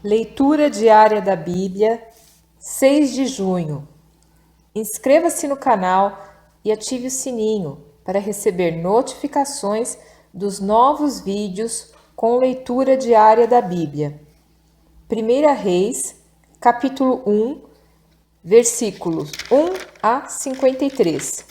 Leitura diária da Bíblia, 6 de junho. Inscreva-se no canal e ative o sininho para receber notificações dos novos vídeos com leitura diária da Bíblia. 1 Reis, capítulo 1, versículos 1 a 53.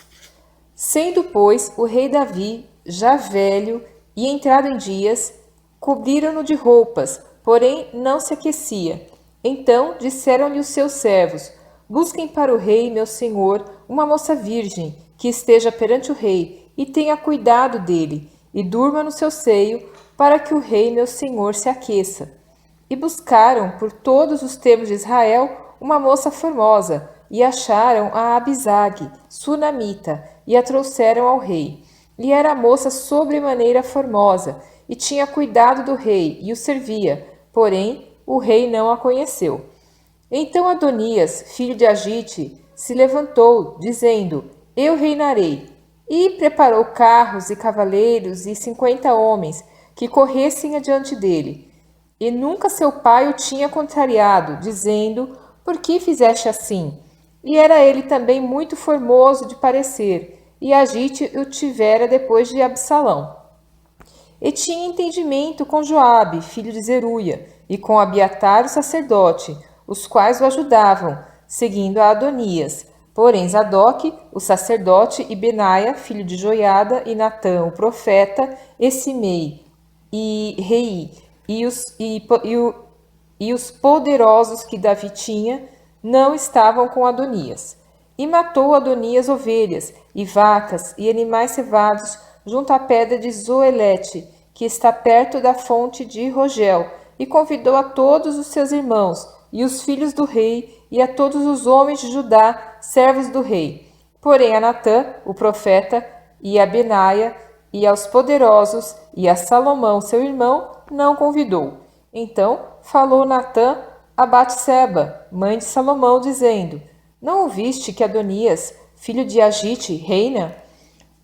Sendo, pois, o rei Davi já velho e entrado em dias, cobriram-no de roupas, porém não se aquecia. Então disseram-lhe os seus servos: Busquem para o rei, meu senhor, uma moça virgem, que esteja perante o rei, e tenha cuidado dele, e durma no seu seio, para que o rei, meu senhor, se aqueça. E buscaram por todos os termos de Israel uma moça formosa, e acharam a Abisag, sunamita, e a trouxeram ao rei. E era a moça sobremaneira formosa, e tinha cuidado do rei, e o servia, porém o rei não a conheceu. Então Adonias, filho de Agite, se levantou, dizendo: Eu reinarei. E preparou carros e cavaleiros e 50 homens que corressem adiante dele. E nunca seu pai o tinha contrariado, dizendo: Por que fizeste assim? E era ele também muito formoso de parecer, e Agite o tivera depois de Absalão. E tinha entendimento com Joabe, filho de Zeruia, e com Abiatar o sacerdote, os quais o ajudavam, seguindo a Adonias. Porém Zadok, o sacerdote, e Benaia, filho de Joiada, e Natã, o profeta, e Simei, e Rei, e os poderosos que Davi tinha, não estavam com Adonias. E matou Adonias ovelhas, e vacas, e animais cevados, junto à pedra de Zoelete, que está perto da fonte de Rogel, e convidou a todos os seus irmãos, e os filhos do rei, e a todos os homens de Judá, servos do rei. Porém a Natã, o profeta, e a Benaia, e aos poderosos, e a Salomão, seu irmão, não convidou. Então falou Natã a Batseba, mãe de Salomão, dizendo: Não ouviste que Adonias, filho de Agite, reina?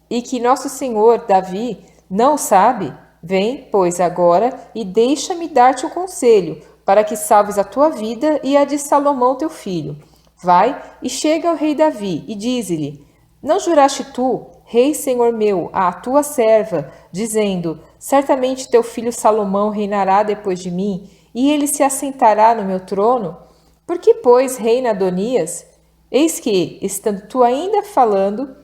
E que nosso senhor Davi não sabe? Vem, pois, agora e deixa-me dar-te um conselho, para que salves a tua vida e a de Salomão teu filho. Vai e chega ao rei Davi e dize-lhe: Não juraste tu, rei senhor meu, à tua serva, dizendo: Certamente teu filho Salomão reinará depois de mim, e ele se assentará no meu trono? Por que, pois, reina Adonias? Eis que, estando tu ainda falando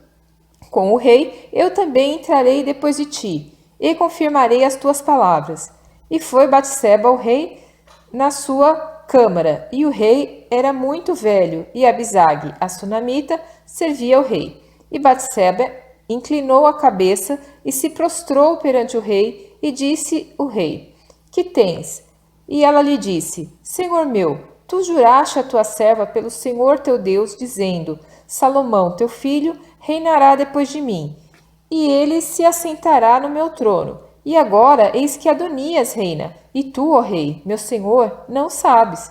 com o rei, eu também entrarei depois de ti, e confirmarei as tuas palavras. E foi Batseba ao rei na sua câmara, e o rei era muito velho, e Abisag, a sunamita, servia ao rei. E Batseba inclinou a cabeça e se prostrou perante o rei, e disse o rei: Que tens? E ela lhe disse: Senhor meu, tu juraste a tua serva pelo Senhor teu Deus, dizendo: Salomão, teu filho, reinará depois de mim, e ele se assentará no meu trono. E agora eis que Adonias reina, e tu, ó rei, meu senhor, não sabes.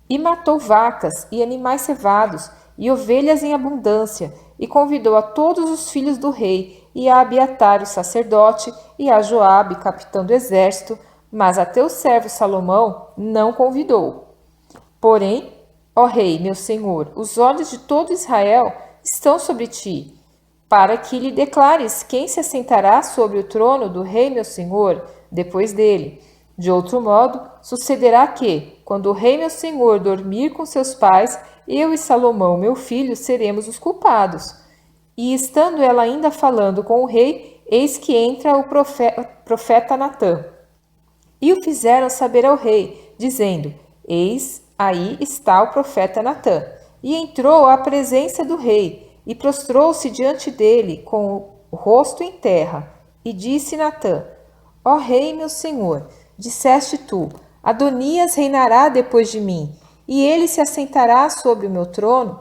E matou vacas e animais cevados, e ovelhas em abundância, e convidou a todos os filhos do rei, e a Abiatar, o sacerdote, e a Joabe, capitão do exército, mas a teu servo Salomão não convidou. Porém, ó rei, meu senhor, os olhos de todo Israel estão sobre ti, para que lhe declares quem se assentará sobre o trono do rei meu senhor, depois dele. De outro modo, sucederá que, quando o rei meu senhor dormir com seus pais, eu e Salomão, meu filho, seremos os culpados. E estando ela ainda falando com o rei, eis que entra o profeta Natã. E o fizeram saber ao rei, dizendo: Eis, aí está o profeta Natã. E entrou à presença do rei, e prostrou-se diante dele com o rosto em terra. E disse Natã: Ó rei, meu senhor, disseste tu: Adonias reinará depois de mim, e ele se assentará sobre o meu trono?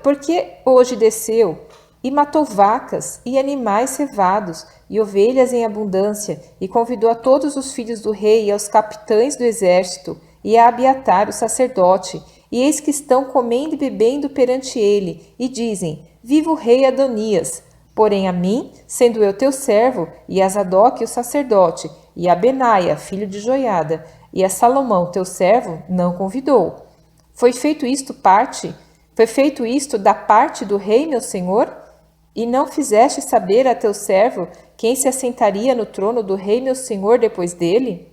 Porque hoje desceu e matou vacas e animais cevados e ovelhas em abundância, e convidou a todos os filhos do rei e aos capitães do exército, e a Abiatar, o sacerdote, e eis que estão comendo e bebendo perante ele, e dizem: Viva o rei Adonias! Porém a mim, sendo eu teu servo, e a Zadok, o sacerdote, e a Benaia, filho de Joiada, e a Salomão, teu servo, não convidou. Foi feito isto da parte do rei, meu senhor? E não fizeste saber a teu servo quem se assentaria no trono do rei, meu senhor, depois dele?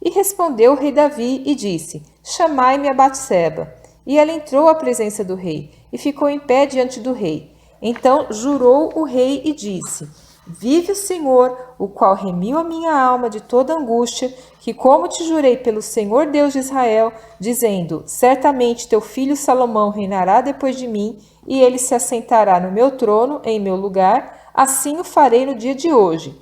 E respondeu o rei Davi e disse: Chamai-me a Batseba. E ela entrou à presença do rei e ficou em pé diante do rei. Então jurou o rei e disse: Vive o Senhor, o qual remiu a minha alma de toda angústia, que como te jurei pelo Senhor Deus de Israel, dizendo: Certamente teu filho Salomão reinará depois de mim, e ele se assentará no meu trono, em meu lugar, assim o farei no dia de hoje.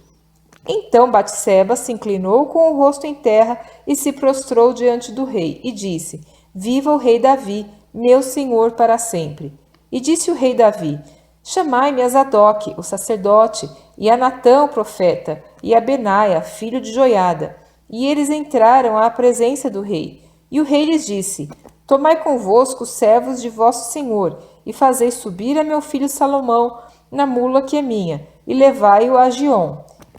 Então Batseba se inclinou com o rosto em terra e se prostrou diante do rei, e disse: Viva o rei Davi, meu senhor para sempre. E disse o rei Davi: Chamai-me a Zadok, o sacerdote, e a Natã, o profeta, e a Benaia, filho de Joiada. E eles entraram à presença do rei. E o rei lhes disse: Tomai convosco os servos de vosso senhor, e fazei subir a meu filho Salomão na mula que é minha, e levai-o a Giom.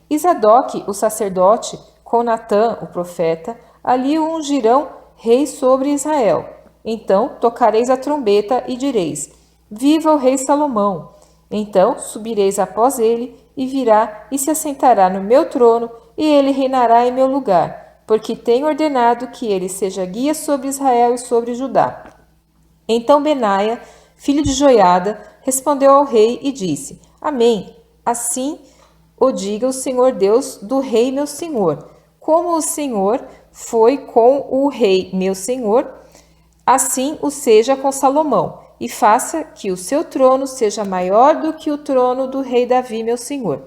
E Zadok, o sacerdote, com Natã, o profeta, ali o ungirão rei sobre Israel. Então tocareis a trombeta e direis: Viva o rei Salomão! Então subireis após ele, e virá e se assentará no meu trono, e ele reinará em meu lugar, porque tenho ordenado que ele seja guia sobre Israel e sobre Judá. Então Benaia, filho de Joiada, respondeu ao rei e disse: Amém. Assim o diga o Senhor Deus do rei meu senhor. Como o Senhor foi com o rei meu senhor, assim o seja com Salomão, e faça que o seu trono seja maior do que o trono do rei Davi meu senhor.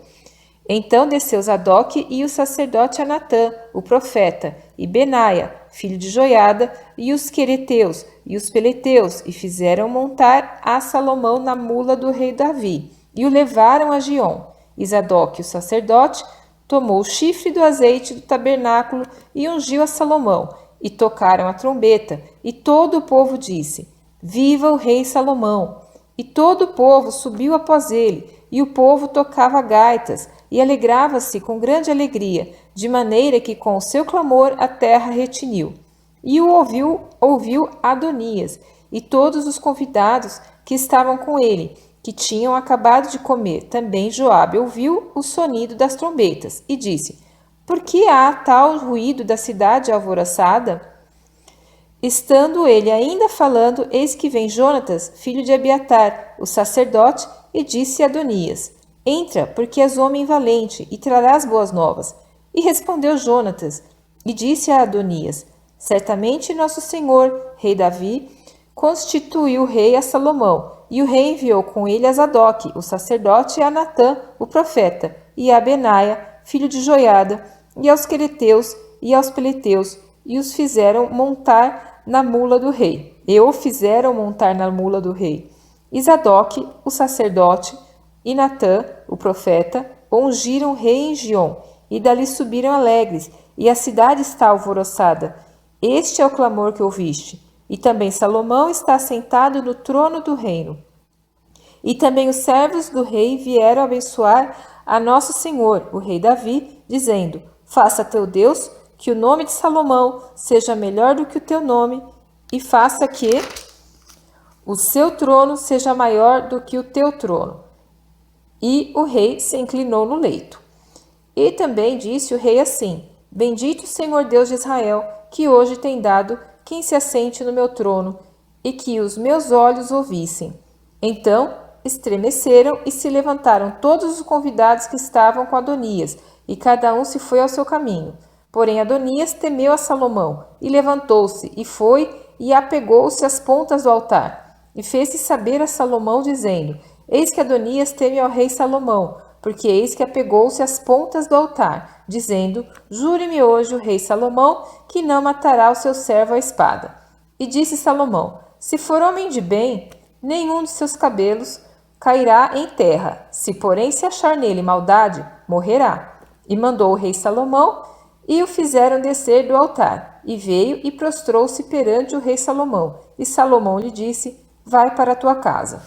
Então desceu Zadok e o sacerdote Anatã, o profeta, e Benaia, filho de Joiada, e os quereteus e os peleteus, e fizeram montar a Salomão na mula do rei Davi, e o levaram a Giom. E Zadok, o sacerdote, tomou o chifre do azeite do tabernáculo e ungiu a Salomão, e tocaram a trombeta, e todo o povo disse: Viva o rei Salomão! E todo o povo subiu após ele, e o povo tocava gaitas, e alegrava-se com grande alegria, de maneira que com o seu clamor a terra retiniu. E o ouviu Adonias, e todos os convidados que estavam com ele, que tinham acabado de comer. Também Joabe ouviu o sonido das trombetas, e disse: Por que há tal ruído da cidade alvoroçada? Estando ele ainda falando, eis que vem Jonatas, filho de Abiatar, o sacerdote, e disse a Adonias: Entra, porque és homem valente, e trarás boas novas. E respondeu Jonatas, e disse a Adonias: Certamente nosso senhor, rei Davi, constituiu rei a Salomão, e o rei enviou com ele a Zadok, o sacerdote, e a Natã, o profeta, e a Benaia, filho de Joiada, e aos quereteus e aos peleteus, e os fizeram montar na mula do rei. E o fizeram montar na mula do rei. E Zadok, o sacerdote, e Natã, o profeta, ungiram o rei em Giom, e dali subiram alegres, e a cidade está alvoroçada. Este é o clamor que ouviste. E também Salomão está sentado no trono do reino. E também os servos do rei vieram abençoar a nosso senhor, o rei Davi, dizendo: Faça teu Deus que o nome de Salomão seja melhor do que o teu nome, e faça que o seu trono seja maior do que o teu trono. E o rei se inclinou no leito. E também disse o rei assim: Bendito o Senhor Deus de Israel, que hoje tem dado quem se assente no meu trono, e que os meus olhos ouvissem. Então estremeceram e se levantaram todos os convidados que estavam com Adonias, e cada um se foi ao seu caminho. Porém Adonias temeu a Salomão, e levantou-se, e foi, e apegou-se às pontas do altar. E fez-se saber a Salomão, dizendo: Eis que Adonias teme ao rei Salomão, porque eis que apegou-se às pontas do altar, dizendo: Jure-me hoje o rei Salomão, que não matará o seu servo à espada. E disse Salomão: Se for homem de bem, nenhum de seus cabelos cairá em terra. Se porém se achar nele maldade, morrerá. E mandou o rei Salomão, e o fizeram descer do altar. E veio e prostrou-se perante o rei Salomão. E Salomão lhe disse: Vai para a tua casa.